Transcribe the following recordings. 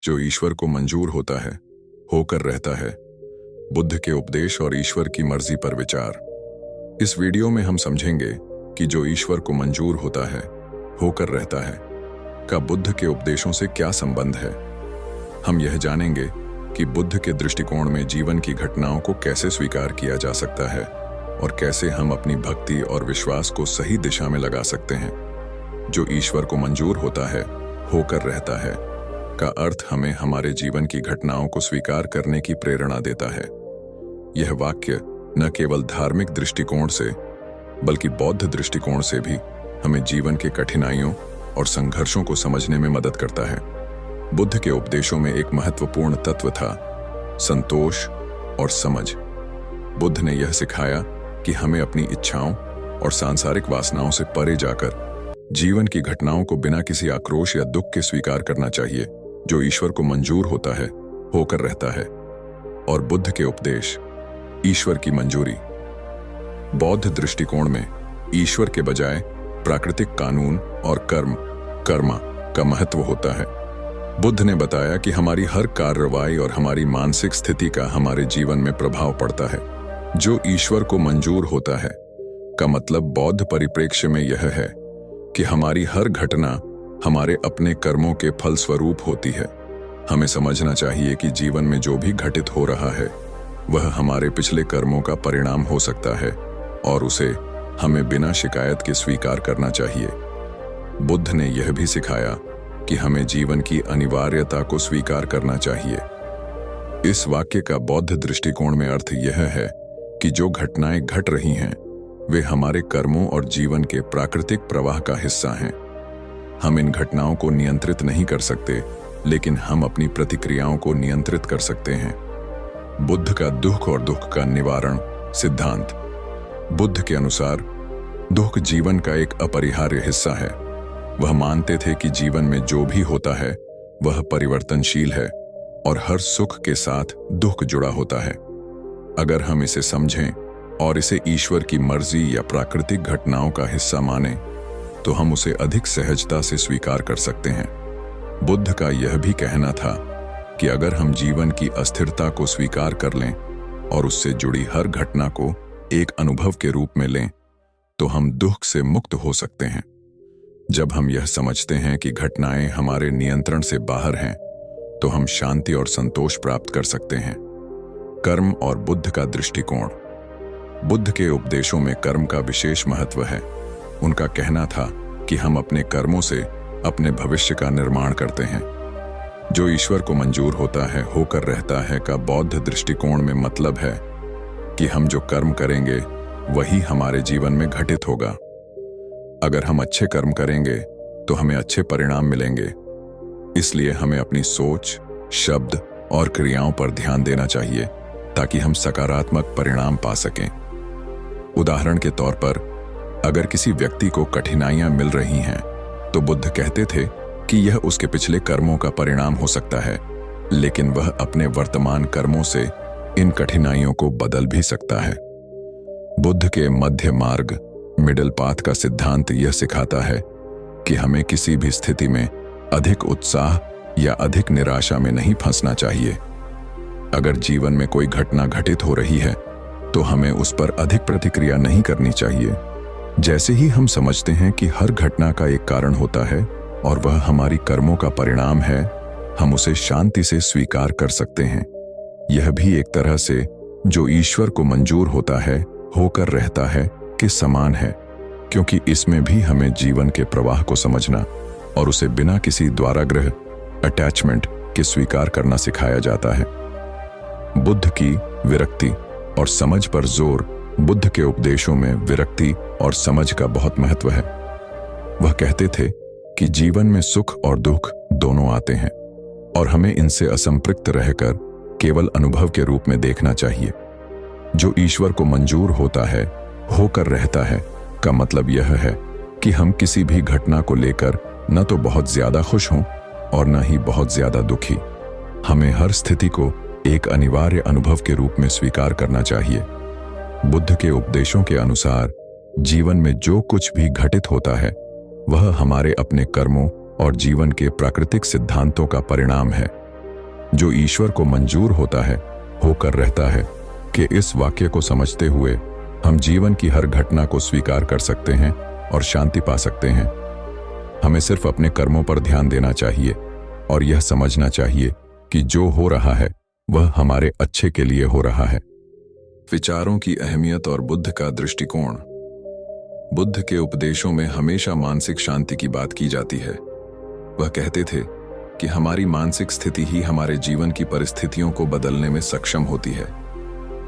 जो ईश्वर को मंजूर होता है, होकर रहता है। बुद्ध के उपदेश और ईश्वर की मर्जी पर विचार। इस वीडियो में हम समझेंगे कि जो ईश्वर को मंजूर होता है, होकर रहता है, का बुद्ध के उपदेशों से क्या संबंध है। हम यह जानेंगे कि बुद्ध के दृष्टिकोण में जीवन की घटनाओं को कैसे स्वीकार किया जा सकता है और कैसे हम अपनी भक्ति और विश्वास को सही दिशा में लगा सकते हैं। जो ईश्वर को मंजूर होता है, होकर रहता है, का अर्थ हमें हमारे जीवन की घटनाओं को स्वीकार करने की प्रेरणा देता है। यह वाक्य न केवल धार्मिक दृष्टिकोण से बल्कि बौद्ध दृष्टिकोण से भी हमें जीवन के कठिनाइयों और संघर्षों को समझने में मदद करता है। बुद्ध के उपदेशों में एक महत्वपूर्ण तत्व था संतोष और समझ। बुद्ध ने यह सिखाया कि हमें अपनी इच्छाओं और सांसारिक वासनाओं से परे जाकर जीवन की घटनाओं को बिना किसी आक्रोश या दुख के स्वीकार करना चाहिए। जो ईश्वर को मंजूर होता है, होकर रहता है। और बुद्ध के उपदेश, ईश्वर की मंजूरी। बौद्ध दृष्टिकोण में ईश्वर के बजाय प्राकृतिक कानून और कर्मा का महत्व होता है। बुद्ध ने बताया कि हमारी हर कार्रवाई और हमारी मानसिक स्थिति का हमारे जीवन में प्रभाव पड़ता है। जो ईश्वर को मंजूर होता है का मतलब बौद्ध परिप्रेक्ष्य में यह है कि हमारी हर घटना हमारे अपने कर्मों के फलस्वरूप होती है। हमें समझना चाहिए कि जीवन में जो भी घटित हो रहा है वह हमारे पिछले कर्मों का परिणाम हो सकता है और उसे हमें बिना शिकायत के स्वीकार करना चाहिए। बुद्ध ने यह भी सिखाया कि हमें जीवन की अनिवार्यता को स्वीकार करना चाहिए। इस वाक्य का बौद्ध दृष्टिकोण में अर्थ यह है कि जो घटनाएं घट रही हैं वे हमारे कर्मों और जीवन के प्राकृतिक प्रवाह का हिस्सा हैं। हम इन घटनाओं को नियंत्रित नहीं कर सकते, लेकिन हम अपनी प्रतिक्रियाओं को नियंत्रित कर सकते हैं। बुद्ध का दुख और दुख का निवारण सिद्धांत। बुद्ध के अनुसार दुख जीवन का एक अपरिहार्य हिस्सा है। वह मानते थे कि जीवन में जो भी होता है वह परिवर्तनशील है और हर सुख के साथ दुख जुड़ा होता है। अगर हम इसे समझें और इसे ईश्वर की मर्जी या प्राकृतिक घटनाओं का हिस्सा माने तो हम उसे अधिक सहजता से स्वीकार कर सकते हैं। बुद्ध का यह भी कहना था कि अगर हम जीवन की अस्थिरता को स्वीकार कर लें और उससे जुड़ी हर घटना को एक अनुभव के रूप में लें तो हम दुख से मुक्त हो सकते हैं। जब हम यह समझते हैं कि घटनाएं हमारे नियंत्रण से बाहर हैं तो हम शांति और संतोष प्राप्त कर सकते हैं। कर्म और बुद्ध का दृष्टिकोण। बुद्ध के उपदेशों में कर्म का विशेष महत्व है। उनका कहना था कि हम अपने कर्मों से अपने भविष्य का निर्माण करते हैं। जो ईश्वर को मंजूर होता है, होकर रहता है का बौद्ध दृष्टिकोण में मतलब है कि हम जो कर्म करेंगे वही हमारे जीवन में घटित होगा। अगर हम अच्छे कर्म करेंगे तो हमें अच्छे परिणाम मिलेंगे। इसलिए हमें अपनी सोच, शब्द और क्रियाओं पर ध्यान देना चाहिए ताकि हम सकारात्मक परिणाम पा सकें। उदाहरण के तौर पर अगर किसी व्यक्ति को कठिनाइयां मिल रही हैं तो बुद्ध कहते थे कि यह उसके पिछले कर्मों का परिणाम हो सकता है, लेकिन वह अपने वर्तमान कर्मों से इन कठिनाइयों को बदल भी सकता है। बुद्ध के मध्य मार्ग, मिडल पाथ का सिद्धांत यह सिखाता है कि हमें किसी भी स्थिति में अधिक उत्साह या अधिक निराशा में नहीं फंसना चाहिए। अगर जीवन में कोई घटना घटित हो रही है तो हमें उस पर अधिक प्रतिक्रिया नहीं करनी चाहिए। जैसे ही हम समझते हैं कि हर घटना का एक कारण होता है और वह हमारी कर्मों का परिणाम है, हम उसे शांति से स्वीकार कर सकते हैं। यह भी एक तरह से जो ईश्वर को मंजूर होता है, होकर रहता है के समान है, क्योंकि इसमें भी हमें जीवन के प्रवाह को समझना और उसे बिना किसी द्वाराग्रह अटैचमेंट के स्वीकार करना सिखाया जाता है। बुद्ध की विरक्ति और समझ पर जोर। बुद्ध के उपदेशों में विरक्ति और समझ का बहुत महत्व है। वह कहते थे कि जीवन में सुख और दुख दोनों आते हैं और हमें इनसे असंपृक्त रहकर केवल अनुभव के रूप में देखना चाहिए। जो ईश्वर को मंजूर होता है, होकर रहता है का मतलब यह है कि हम किसी भी घटना को लेकर न तो बहुत ज्यादा खुश हों और न ही बहुत ज्यादा दुखी। हमें हर स्थिति को एक अनिवार्य अनुभव के रूप में स्वीकार करना चाहिए। बुद्ध के उपदेशों के अनुसार जीवन में जो कुछ भी घटित होता है वह हमारे अपने कर्मों और जीवन के प्राकृतिक सिद्धांतों का परिणाम है। जो ईश्वर को मंजूर होता है होकर रहता है कि इस वाक्य को समझते हुए हम जीवन की हर घटना को स्वीकार कर सकते हैं और शांति पा सकते हैं। हमें सिर्फ अपने कर्मों पर ध्यान देना चाहिए और यह समझना चाहिए कि जो हो रहा है वह हमारे अच्छे के लिए हो रहा है। विचारों की अहमियत और बुद्ध का दृष्टिकोण। बुद्ध के उपदेशों में हमेशा मानसिक शांति की बात की जाती है। वह कहते थे कि हमारी मानसिक स्थिति ही हमारे जीवन की परिस्थितियों को बदलने में सक्षम होती है।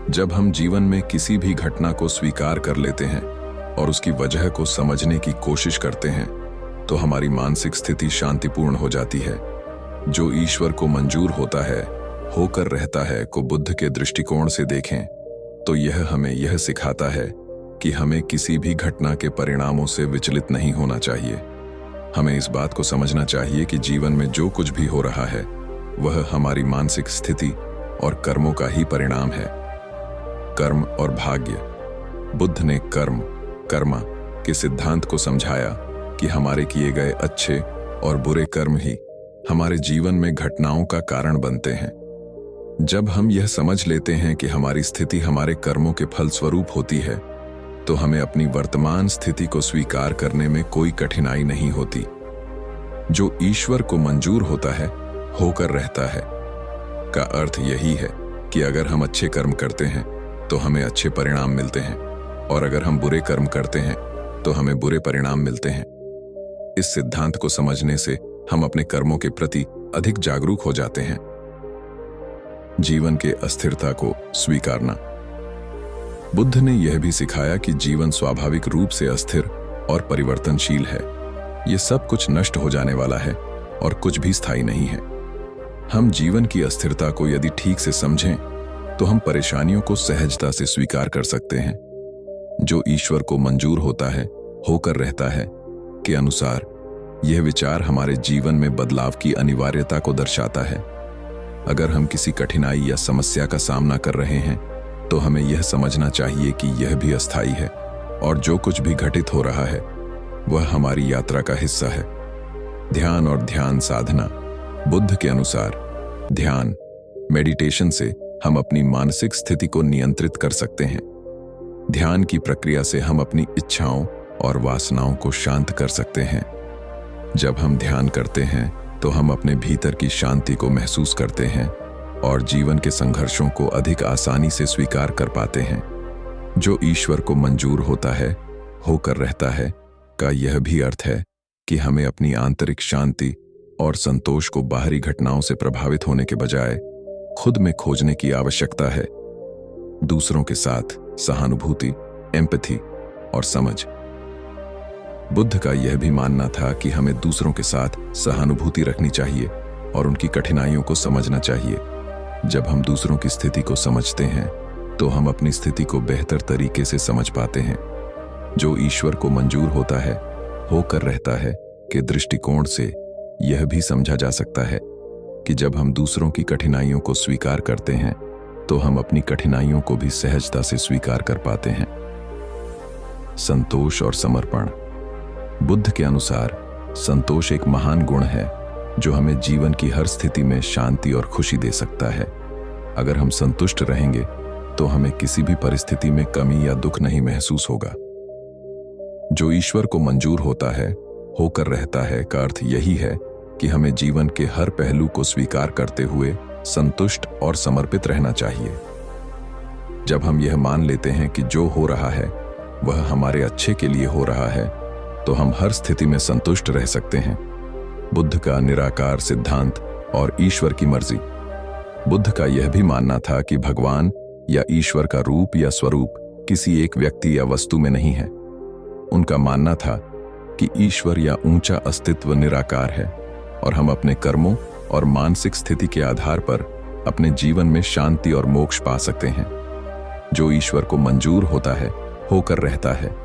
जब हम जीवन में किसी भी घटना को स्वीकार कर लेते हैं और उसकी वजह को समझने की कोशिश करते हैं तो हमारी मानसिक स्थिति शांतिपूर्ण हो जाती है। जो ईश्वर को मंजूर होता है होकर रहता है को बुद्ध के दृष्टिकोण से देखें तो यह हमें यह सिखाता है कि हमें किसी भी घटना के परिणामों से विचलित नहीं होना चाहिए। हमें इस बात को समझना चाहिए कि जीवन में जो कुछ भी हो रहा है वह हमारी मानसिक स्थिति और कर्मों का ही परिणाम है। कर्म और भाग्य। बुद्ध ने कर्मा के सिद्धांत को समझाया कि हमारे किए गए अच्छे और बुरे कर्म ही हमारे जीवन में घटनाओं का कारण बनते हैं। जब हम यह समझ लेते हैं कि हमारी स्थिति हमारे कर्मों के फलस्वरूप होती है तो हमें अपनी वर्तमान स्थिति को स्वीकार करने में कोई कठिनाई नहीं होती। जो ईश्वर को मंजूर होता है होकर रहता है का अर्थ यही है कि अगर हम अच्छे कर्म करते हैं तो हमें अच्छे परिणाम मिलते हैं और अगर हम बुरे कर्म करते हैं तो हमें बुरे परिणाम मिलते हैं। इस सिद्धांत को समझने से हम अपने कर्मों के प्रति अधिक जागरूक हो जाते हैं। जीवन के अस्थिरता को स्वीकारना। बुद्ध ने यह भी सिखाया कि जीवन स्वाभाविक रूप से अस्थिर और परिवर्तनशील है। यह सब कुछ नष्ट हो जाने वाला है और कुछ भी स्थायी नहीं है। हम जीवन की अस्थिरता को यदि ठीक से समझें तो हम परेशानियों को सहजता से स्वीकार कर सकते हैं। जो ईश्वर को मंजूर होता है होकर रहता है के अनुसार यह विचार हमारे जीवन में बदलाव की अनिवार्यता को दर्शाता है। अगर हम किसी कठिनाई या समस्या का सामना कर रहे हैं तो हमें यह समझना चाहिए कि यह भी अस्थायी है और जो कुछ भी घटित हो रहा है वह हमारी यात्रा का हिस्सा है। ध्यान और ध्यान साधना। बुद्ध के अनुसार ध्यान मेडिटेशन से हम अपनी मानसिक स्थिति को नियंत्रित कर सकते हैं। ध्यान की प्रक्रिया से हम अपनी इच्छाओं और वासनाओं को शांत कर सकते हैं। जब हम ध्यान करते हैं तो हम अपने भीतर की शांति को महसूस करते हैं और जीवन के संघर्षों को अधिक आसानी से स्वीकार कर पाते हैं। जो ईश्वर को मंजूर होता है होकर रहता है का यह भी अर्थ है कि हमें अपनी आंतरिक शांति और संतोष को बाहरी घटनाओं से प्रभावित होने के बजाय खुद में खोजने की आवश्यकता है। दूसरों के साथ सहानुभूति, एम्पैथी और समझ। बुद्ध का यह भी मानना था कि हमें दूसरों के साथ सहानुभूति रखनी चाहिए और उनकी कठिनाइयों को समझना चाहिए। जब हम दूसरों की स्थिति को समझते हैं तो हम अपनी स्थिति को बेहतर तरीके से समझ पाते हैं। जो ईश्वर को मंजूर होता है होकर रहता है के दृष्टिकोण से यह भी समझा जा सकता है कि जब हम दूसरों की कठिनाइयों को स्वीकार करते हैं तो हम अपनी कठिनाइयों को भी सहजता से स्वीकार कर पाते हैं। संतोष और समर्पण। बुद्ध के अनुसार संतोष एक महान गुण है जो हमें जीवन की हर स्थिति में शांति और खुशी दे सकता है। अगर हम संतुष्ट रहेंगे तो हमें किसी भी परिस्थिति में कमी या दुख नहीं महसूस होगा। जो ईश्वर को मंजूर होता है होकर रहता है का अर्थ यही है कि हमें जीवन के हर पहलू को स्वीकार करते हुए संतुष्ट और समर्पित रहना चाहिए। जब हम यह मान लेते हैं कि जो हो रहा है वह हमारे अच्छे के लिए हो रहा है तो हम हर स्थिति में संतुष्ट रह सकते हैं। बुद्ध का निराकार सिद्धांत और ईश्वर की मर्जी। बुद्ध का यह भी मानना था कि भगवान या ईश्वर का रूप या स्वरूप किसी एक व्यक्ति या वस्तु में नहीं है। उनका मानना था कि ईश्वर या ऊंचा अस्तित्व निराकार है और हम अपने कर्मों और मानसिक स्थिति के आधार पर अपने जीवन में शांति और मोक्ष पा सकते हैं। जो ईश्वर को मंजूर होता है होकर रहता है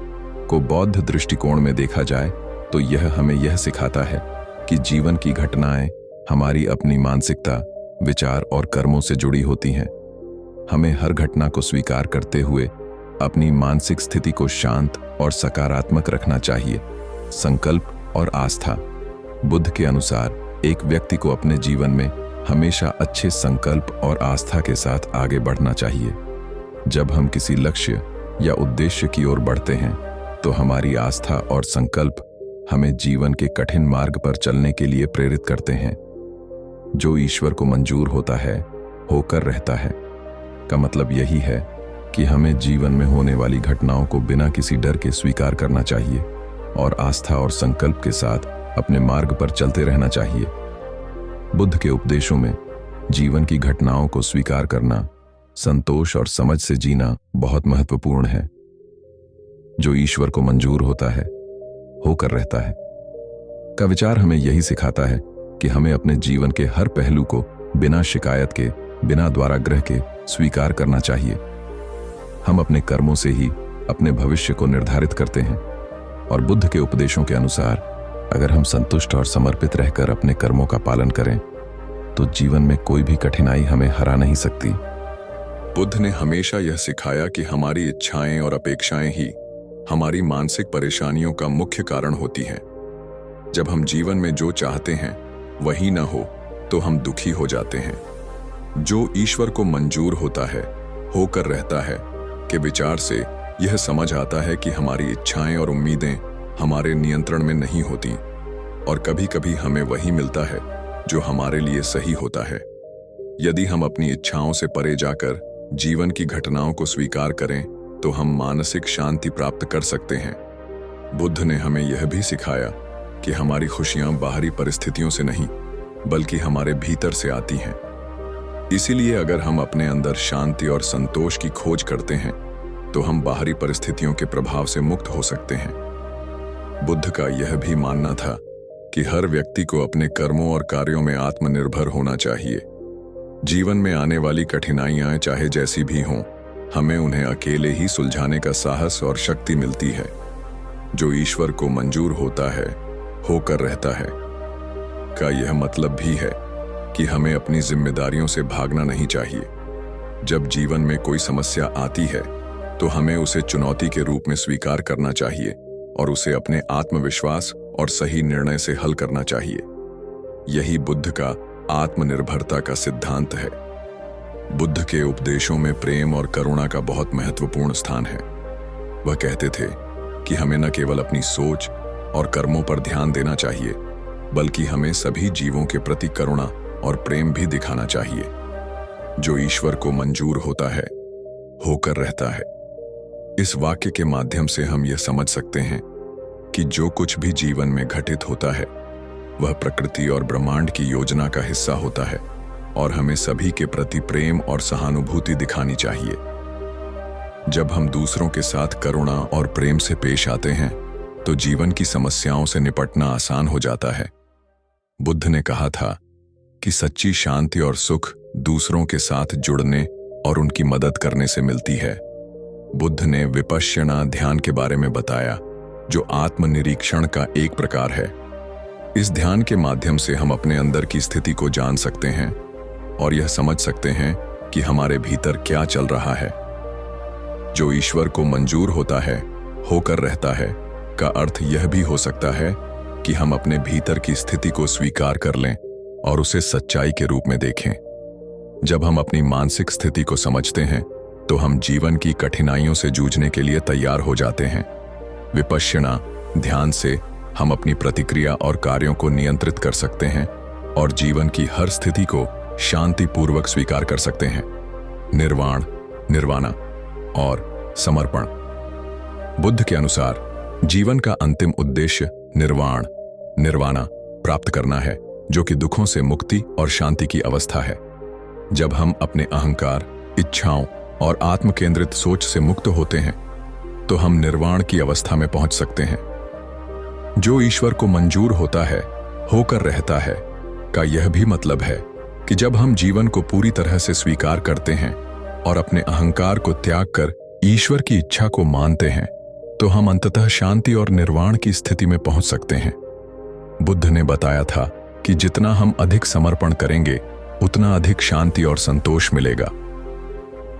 को बौद्ध दृष्टिकोण में देखा जाए तो यह हमें यह सिखाता है कि जीवन की घटनाएं हमारी अपनी मानसिकता, विचार और कर्मों से जुड़ी होती हैं। हमें हर घटना को स्वीकार करते हुए अपनी मानसिक स्थिति को शांत और सकारात्मक रखना चाहिए। संकल्प और आस्था। बुद्ध के अनुसार एक व्यक्ति को अपने जीवन में हमेशा अच्छे संकल्प और आस्था के साथ आगे बढ़ना चाहिए। जब हम किसी लक्ष्य या उद्देश्य की ओर बढ़ते हैं तो हमारी आस्था और संकल्प हमें जीवन के कठिन मार्ग पर चलने के लिए प्रेरित करते हैं। जो ईश्वर को मंजूर होता है होकर रहता है का मतलब यही है कि हमें जीवन में होने वाली घटनाओं को बिना किसी डर के स्वीकार करना चाहिए और आस्था और संकल्प के साथ अपने मार्ग पर चलते रहना चाहिए। बुद्ध के उपदेशों में जीवन की घटनाओं को स्वीकार करना, संतोष और समझ से जीना बहुत महत्वपूर्ण है। जो ईश्वर को मंजूर होता है होकर रहता है का विचार हमें यही सिखाता है कि हमें अपने जीवन के हर पहलू को बिना शिकायत के, बिना द्वाराग्रह के स्वीकार करना चाहिए। हम अपने कर्मों से ही अपने भविष्य को निर्धारित करते हैं और बुद्ध के उपदेशों के अनुसार अगर हम संतुष्ट और समर्पित रहकर अपने कर्मों का पालन करें तो जीवन में कोई भी कठिनाई हमें हरा नहीं सकती। बुद्ध ने हमेशा यह सिखाया कि हमारी इच्छाएं और अपेक्षाएं ही हमारी मानसिक परेशानियों का मुख्य कारण होती हैं। जब हम जीवन में जो चाहते हैं वही न हो तो हम दुखी हो जाते हैं। जो ईश्वर को मंजूर होता है होकर रहता है के विचार से यह समझ आता है कि हमारी इच्छाएं और उम्मीदें हमारे नियंत्रण में नहीं होती और कभी कभी हमें वही मिलता है जो हमारे लिए सही होता है। यदि हम अपनी इच्छाओं से परे जाकर जीवन की घटनाओं को स्वीकार करें तो हम मानसिक शांति प्राप्त कर सकते हैं। बुद्ध ने हमें यह भी सिखाया कि हमारी खुशियां बाहरी परिस्थितियों से नहीं बल्कि हमारे भीतर से आती हैं। इसीलिए अगर हम अपने अंदर शांति और संतोष की खोज करते हैं तो हम बाहरी परिस्थितियों के प्रभाव से मुक्त हो सकते हैं। बुद्ध का यह भी मानना था कि हर व्यक्ति को अपने कर्मों और कार्यों में आत्मनिर्भर होना चाहिए। जीवन में आने वाली कठिनाइयां चाहे जैसी भी हों, हमें उन्हें अकेले ही सुलझाने का साहस और शक्ति मिलती है। जो ईश्वर को मंजूर होता है होकर रहता है का यह मतलब भी है कि हमें अपनी जिम्मेदारियों से भागना नहीं चाहिए। जब जीवन में कोई समस्या आती है तो हमें उसे चुनौती के रूप में स्वीकार करना चाहिए और उसे अपने आत्मविश्वास और सही निर्णय से हल करना चाहिए। यही बुद्ध का आत्मनिर्भरता का सिद्धांत है। बुद्ध के उपदेशों में प्रेम और करुणा का बहुत महत्वपूर्ण स्थान है। वह कहते थे कि हमें न केवल अपनी सोच और कर्मों पर ध्यान देना चाहिए बल्कि हमें सभी जीवों के प्रति करुणा और प्रेम भी दिखाना चाहिए। जो ईश्वर को मंजूर होता है होकर रहता है। इस वाक्य के माध्यम से हम यह समझ सकते हैं कि जो कुछ भी जीवन में घटित होता है वह प्रकृति और ब्रह्मांड की योजना का हिस्सा होता है और हमें सभी के प्रति प्रेम और सहानुभूति दिखानी चाहिए। जब हम दूसरों के साथ करुणा और प्रेम से पेश आते हैं तो जीवन की समस्याओं से निपटना आसान हो जाता है। बुद्ध ने कहा था कि सच्ची शांति और सुख दूसरों के साथ जुड़ने और उनकी मदद करने से मिलती है। बुद्ध ने विपश्यना ध्यान के बारे में बताया, जो आत्मनिरीक्षण का एक प्रकार है। इस ध्यान के माध्यम से हम अपने अंदर की स्थिति को जान सकते हैं और यह समझ सकते हैं कि हमारे भीतर क्या चल रहा है। जो ईश्वर को मंजूर होता है होकर रहता है का अर्थ यह भी हो सकता है कि हम अपने भीतर की स्थिति को स्वीकार कर लें और उसे सच्चाई के रूप में देखें। जब हम अपनी मानसिक स्थिति को समझते हैं तो हम जीवन की कठिनाइयों से जूझने के लिए तैयार हो जाते हैं। विपश्यना ध्यान से हम अपनी प्रतिक्रिया और कार्यों को नियंत्रित कर सकते हैं और जीवन की हर स्थिति को शांतिपूर्वक स्वीकार कर सकते हैं। निर्वाण, निर्वाणा और समर्पण। बुद्ध के अनुसार जीवन का अंतिम उद्देश्य निर्वाण, निर्वाणा प्राप्त करना है, जो कि दुखों से मुक्ति और शांति की अवस्था है। जब हम अपने अहंकार, इच्छाओं और आत्मकेंद्रित सोच से मुक्त होते हैं तो हम निर्वाण की अवस्था में पहुंच सकते हैं। जो ईश्वर को मंजूर होता है होकर रहता है का यह भी मतलब है कि जब हम जीवन को पूरी तरह से स्वीकार करते हैं और अपने अहंकार को त्याग कर ईश्वर की इच्छा को मानते हैं तो हम अंततः शांति और निर्वाण की स्थिति में पहुंच सकते हैं। बुद्ध ने बताया था कि जितना हम अधिक समर्पण करेंगे उतना अधिक शांति और संतोष मिलेगा।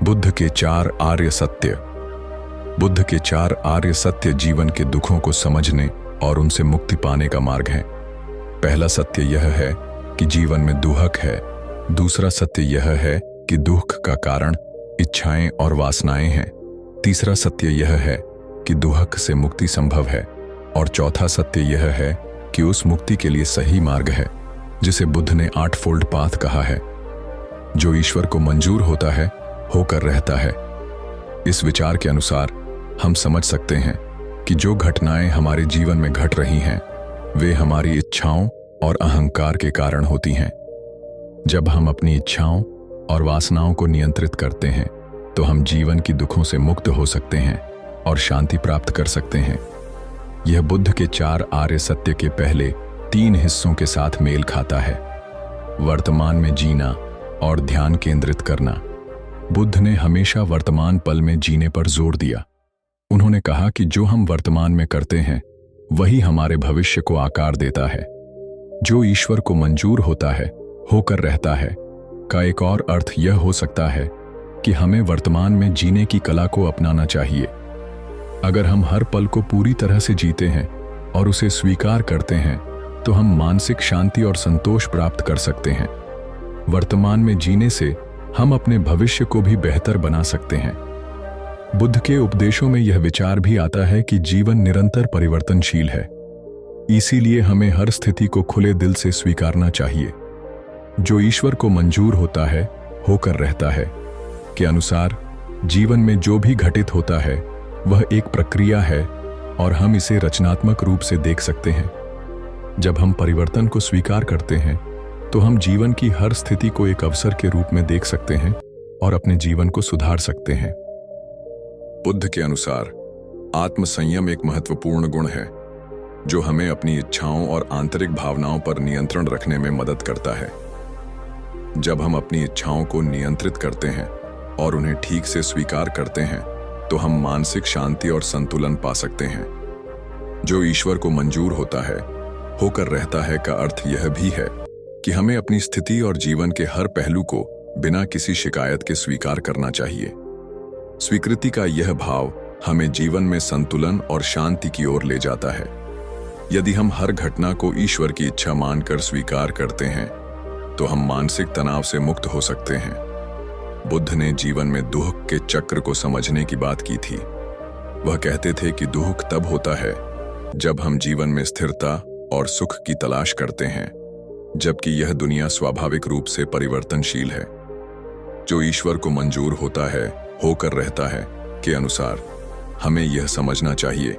बुद्ध के 4 आर्य सत्य। बुद्ध के 4 आर्य सत्य जीवन के दुखों को समझने और उनसे मुक्ति पाने का मार्ग है। पहला सत्य यह है कि जीवन में दुहक है, दूसरा सत्य यह है कि दुख का कारण इच्छाएं और वासनाएं हैं। तीसरा सत्य यह है कि दुख से मुक्ति संभव है। और चौथा सत्य यह है कि उस मुक्ति के लिए सही मार्ग है, जिसे बुद्ध ने 8 फोल्ड पाथ कहा है। जो ईश्वर को मंजूर होता है, होकर रहता है। इस विचार के अनुसार हम समझ सकते हैं कि जो घटनाएं हमारे जीवन में घट रही हैं, वे हमारी इच्छाओं और अहंकार के कारण होती हैं। जब हम अपनी इच्छाओं और वासनाओं को नियंत्रित करते हैं, तो हम जीवन की दुखों से मुक्त हो सकते हैं और शांति प्राप्त कर सकते हैं। यह बुद्ध के 4 आर्य सत्य के पहले 3 हिस्सों के साथ मेल खाता है। वर्तमान में जीना और ध्यान केंद्रित करना। बुद्ध ने हमेशा वर्तमान पल में जीने पर जोर दिया। उन्होंने कहा कि जो हम वर्तमान में करते हैं, वही हमारे भविष्य को आकार देता है। जो ईश्वर को मंजूर होता है, होकर रहता है का एक और अर्थ यह हो सकता है कि हमें वर्तमान में जीने की कला को अपनाना चाहिए। अगर हम हर पल को पूरी तरह से जीते हैं और उसे स्वीकार करते हैं, तो हम मानसिक शांति और संतोष प्राप्त कर सकते हैं। वर्तमान में जीने से हम अपने भविष्य को भी बेहतर बना सकते हैं। बुद्ध के उपदेशों में यह विचार भी आता है कि जीवन निरंतर परिवर्तनशील है, इसीलिए हमें हर स्थिति को खुले दिल से स्वीकारना चाहिए। जो ईश्वर को मंजूर होता है, होकर रहता है के अनुसार जीवन में जो भी घटित होता है, वह एक प्रक्रिया है और हम इसे रचनात्मक रूप से देख सकते हैं। जब हम परिवर्तन को स्वीकार करते हैं, तो हम जीवन की हर स्थिति को एक अवसर के रूप में देख सकते हैं और अपने जीवन को सुधार सकते हैं। बुद्ध के अनुसार आत्मसंयम एक महत्वपूर्ण गुण है, जो हमें अपनी इच्छाओं और आंतरिक भावनाओं पर नियंत्रण रखने में मदद करता है। जब हम अपनी इच्छाओं को नियंत्रित करते हैं और उन्हें ठीक से स्वीकार करते हैं, तो हम मानसिक शांति और संतुलन पा सकते हैं। जो ईश्वर को मंजूर होता है, होकर रहता है का अर्थ यह भी है कि हमें अपनी स्थिति और जीवन के हर पहलू को बिना किसी शिकायत के स्वीकार करना चाहिए। स्वीकृति का यह भाव हमें जीवन में संतुलन और शांति की ओर ले जाता है। यदि हम हर घटना को ईश्वर की इच्छा मानकर स्वीकार करते हैं, तो हम मानसिक तनाव से मुक्त हो सकते हैं। बुद्ध ने जीवन में दुख के चक्र को समझने की बात की थी। वह कहते थे कि दुख तब होता है जब हम जीवन में स्थिरता और सुख की तलाश करते हैं, जबकि यह दुनिया स्वाभाविक रूप से परिवर्तनशील है। जो ईश्वर को मंजूर होता है, होकर रहता है के अनुसार हमें यह समझना चाहिए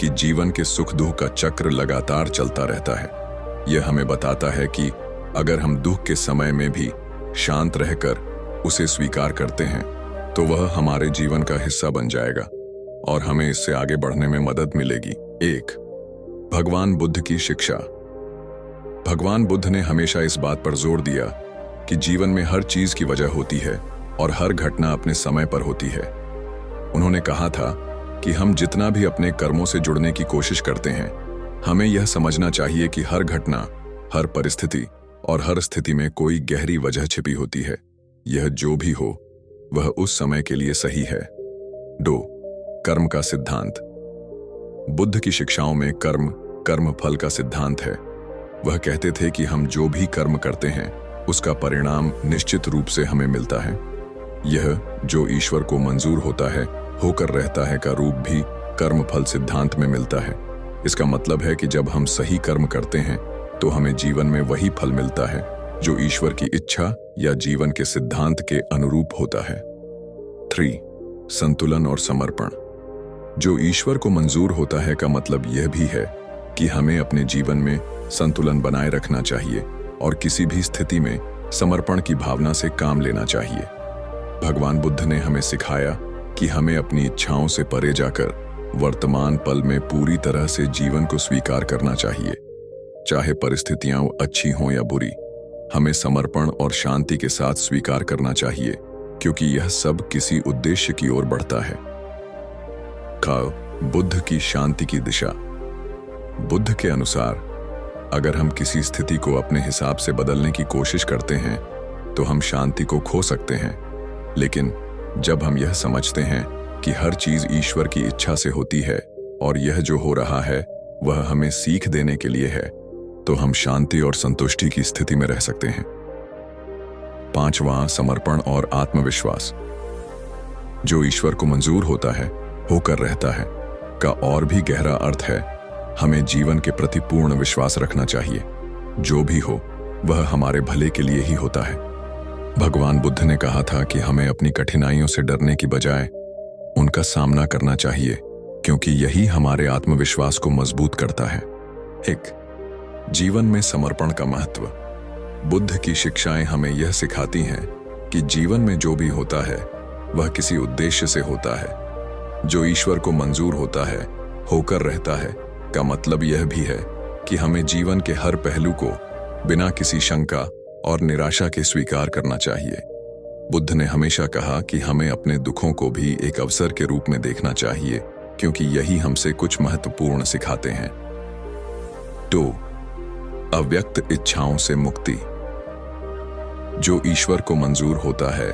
कि जीवन के सुख दुख का चक्र लगातार चलता रहता है। यह हमें बताता है कि अगर हम दुख के समय में भी शांत रहकर उसे स्वीकार करते हैं, तो वह हमारे जीवन का हिस्सा बन जाएगा और हमें इससे आगे बढ़ने में मदद मिलेगी। 1. भगवान बुद्ध की शिक्षा। भगवान बुद्ध ने हमेशा इस बात पर जोर दिया कि जीवन में हर चीज की वजह होती है और हर घटना अपने समय पर होती है। उन्होंने कहा था कि हम जितना भी अपने कर्मों से जुड़ने की कोशिश करते हैं, हमें यह समझना चाहिए कि हर घटना, हर परिस्थिति और हर स्थिति में कोई गहरी वजह छिपी होती है। यह जो भी हो, वह उस समय के लिए सही है। 2. कर्म का सिद्धांत। बुद्ध की शिक्षाओं में कर्म फल का सिद्धांत है। वह कहते थे कि हम जो भी कर्म करते हैं, उसका परिणाम निश्चित रूप से हमें मिलता है। यह जो ईश्वर को मंजूर होता है, होकर रहता है का रूप भी कर्म फल सिद्धांत में मिलता है। इसका मतलब है कि जब हम सही कर्म करते हैं, तो हमें जीवन में वही फल मिलता है जो ईश्वर की इच्छा या जीवन के सिद्धांत के अनुरूप होता है। 3. संतुलन और समर्पण। जो ईश्वर को मंजूर होता है का मतलब यह भी है कि हमें अपने जीवन में संतुलन बनाए रखना चाहिए और किसी भी स्थिति में समर्पण की भावना से काम लेना चाहिए। भगवान बुद्ध ने हमें सिखाया कि हमें अपनी इच्छाओं से परे जाकर वर्तमान पल में पूरी तरह से जीवन को स्वीकार करना चाहिए। चाहे परिस्थितियां अच्छी हों या बुरी, हमें समर्पण और शांति के साथ स्वीकार करना चाहिए, क्योंकि यह सब किसी उद्देश्य की ओर बढ़ता है। बुद्ध की शांति की दिशा। बुद्ध के अनुसार अगर हम किसी स्थिति को अपने हिसाब से बदलने की कोशिश करते हैं, तो हम शांति को खो सकते हैं। लेकिन जब हम यह समझते हैं कि हर चीज ईश्वर की इच्छा से होती है और यह जो हो रहा है वह हमें सीख देने के लिए है, तो हम शांति और संतुष्टि की स्थिति में रह सकते हैं। पांचवां, समर्पण और आत्मविश्वास। जो ईश्वर को मंजूर होता है, होकर रहता है का और भी गहरा अर्थ है हमें जीवन के प्रति पूर्ण विश्वास रखना चाहिए। जो भी हो वह हमारे भले के लिए ही होता है। भगवान बुद्ध ने कहा था कि हमें अपनी कठिनाइयों से डरने की बजाय उनका सामना करना चाहिए, क्योंकि यही हमारे आत्मविश्वास को मजबूत करता है। 1. जीवन में समर्पण का महत्व। बुद्ध की शिक्षाएं हमें यह सिखाती हैं कि जीवन में जो भी होता है वह किसी उद्देश्य से होता है। जो ईश्वर को मंजूर होता है, होकर रहता है का मतलब यह भी है कि हमें जीवन के हर पहलू को बिना किसी शंका और निराशा के स्वीकार करना चाहिए। बुद्ध ने हमेशा कहा कि हमें अपने दुखों को भी एक अवसर के रूप में देखना चाहिए, क्योंकि यही हमसे कुछ महत्वपूर्ण सिखाते हैं। 2. अव्यक्त इच्छाओं से मुक्ति। जो ईश्वर को मंजूर होता है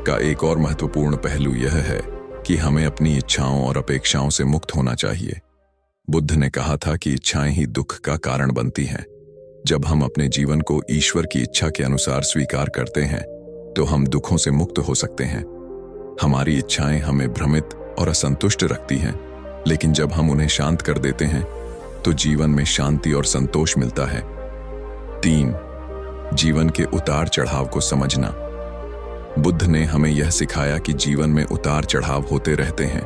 का एक और महत्वपूर्ण पहलू यह है कि हमें अपनी इच्छाओं और अपेक्षाओं से मुक्त होना चाहिए। बुद्ध ने कहा था कि इच्छाएं ही दुख का कारण बनती हैं। जब हम अपने जीवन को ईश्वर की इच्छा के अनुसार स्वीकार करते हैं तो हम दुखों से मुक्त हो सकते हैं। हमारी इच्छाएं हमें भ्रमित और असंतुष्ट रखती हैं, लेकिन जब हम उन्हें शांत कर देते हैं तो जीवन में शांति और संतोष मिलता है। 3. जीवन के उतार चढ़ाव को समझना। बुद्ध ने हमें यह सिखाया कि जीवन में उतार चढ़ाव होते रहते हैं।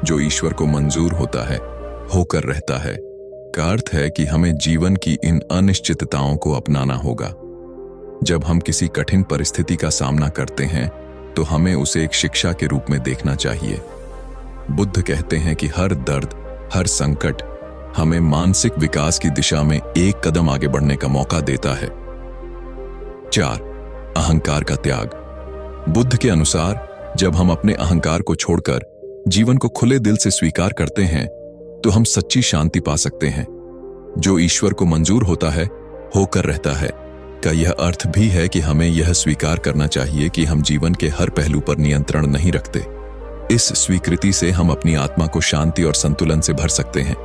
जो ईश्वर को मंजूर होता है, होकर रहता है का अर्थ है कि हमें जीवन की इन अनिश्चितताओं को अपनाना होगा। जब हम किसी कठिन परिस्थिति का सामना करते हैं तो हमें उसे एक शिक्षा के रूप में देखना चाहिए। बुद्ध कहते हैं कि हर दर्द, हर संकट हमें मानसिक विकास की दिशा में एक कदम आगे बढ़ने का मौका देता है। 4. अहंकार का त्याग। बुद्ध के अनुसार जब हम अपने अहंकार को छोड़कर जीवन को खुले दिल से स्वीकार करते हैं तो हम सच्ची शांति पा सकते हैं। जो ईश्वर को मंजूर होता है, होकर रहता है का यह अर्थ भी है कि हमें यह स्वीकार करना चाहिए कि हम जीवन के हर पहलू पर नियंत्रण नहीं रखते। इस स्वीकृति से हम अपनी आत्मा को शांति और संतुलन से भर सकते हैं।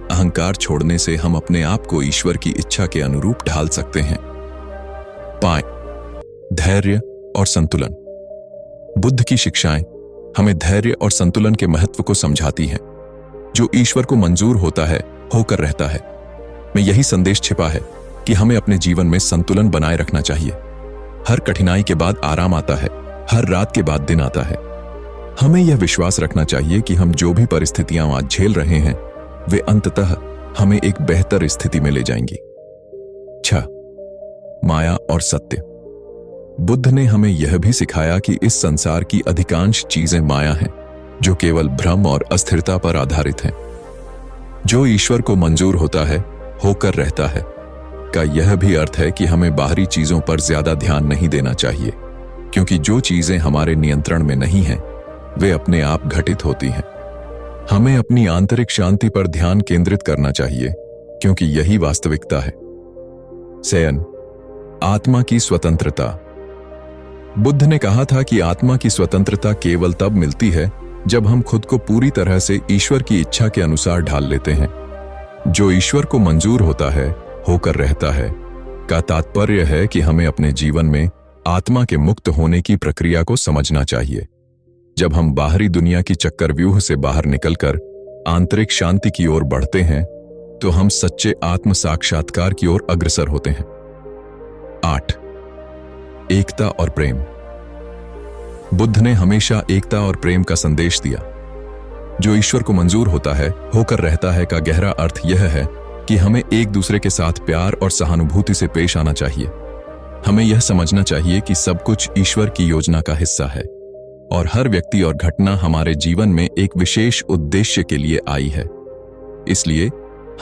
अहंकार छोड़ने से हम अपने आप को ईश्वर की इच्छा के अनुरूप ढाल सकते हैं। 5. धैर्य और संतुलन। बुद्ध की शिक्षाएं हमें धैर्य और संतुलन के महत्व को समझाती हैं। जो ईश्वर को मंजूर होता है, होकर रहता है में यही संदेश छिपा है कि हमें अपने जीवन में संतुलन बनाए रखना चाहिए। हर कठिनाई के बाद आराम आता है, हर रात के बाद दिन आता है। हमें यह विश्वास रखना चाहिए कि हम जो भी परिस्थितियां आज झेल रहे हैं वे अंततः हमें एक बेहतर स्थिति में ले जाएंगी। 6. माया और सत्य। बुद्ध ने हमें यह भी सिखाया कि इस संसार की अधिकांश चीजें माया हैं, जो केवल भ्रम और अस्थिरता पर आधारित हैं। जो ईश्वर को मंजूर होता है, होकर रहता है का यह भी अर्थ है कि हमें बाहरी चीजों पर ज्यादा ध्यान नहीं देना चाहिए, क्योंकि जो चीजें हमारे नियंत्रण में नहीं हैं वे अपने आप घटित होती हैं। हमें अपनी आंतरिक शांति पर ध्यान केंद्रित करना चाहिए, क्योंकि यही वास्तविकता है। 7. आत्मा की स्वतंत्रता। बुद्ध ने कहा था कि आत्मा की स्वतंत्रता केवल तब मिलती है जब हम खुद को पूरी तरह से ईश्वर की इच्छा के अनुसार ढाल लेते हैं। जो ईश्वर को मंजूर होता है, होकर रहता है का तात्पर्य है कि हमें अपने जीवन में आत्मा के मुक्त होने की प्रक्रिया को समझना चाहिए। जब हम बाहरी दुनिया की चक्रव्यूह से बाहर निकलकर आंतरिक शांति की ओर बढ़ते हैं तो हम सच्चे आत्म साक्षात्कार की ओर अग्रसर होते हैं। 8. एकता और प्रेम। बुद्ध ने हमेशा एकता और प्रेम का संदेश दिया। जो ईश्वर को मंजूर होता है, होकर रहता है का गहरा अर्थ यह है कि हमें एक दूसरे के साथ प्यार और सहानुभूति से पेश आना चाहिए। हमें यह समझना चाहिए कि सब कुछ ईश्वर की योजना का हिस्सा है और हर व्यक्ति और घटना हमारे जीवन में एक विशेष उद्देश्य के लिए आई है। इसलिए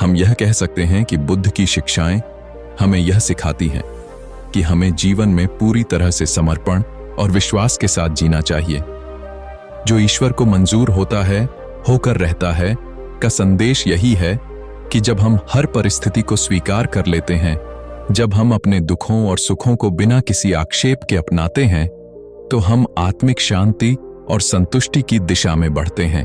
हम यह कह सकते हैं कि बुद्ध की शिक्षाएं हमें यह सिखाती हैं कि हमें जीवन में पूरी तरह से समर्पण और विश्वास के साथ जीना चाहिए। जो ईश्वर को मंजूर होता है, होकर रहता है का संदेश यही है कि जब हम हर परिस्थिति को स्वीकार कर लेते हैं, जब हम अपने दुखों और सुखों को बिना किसी आक्षेप के अपनाते हैं, तो हम आत्मिक शांति और संतुष्टि की दिशा में बढ़ते हैं।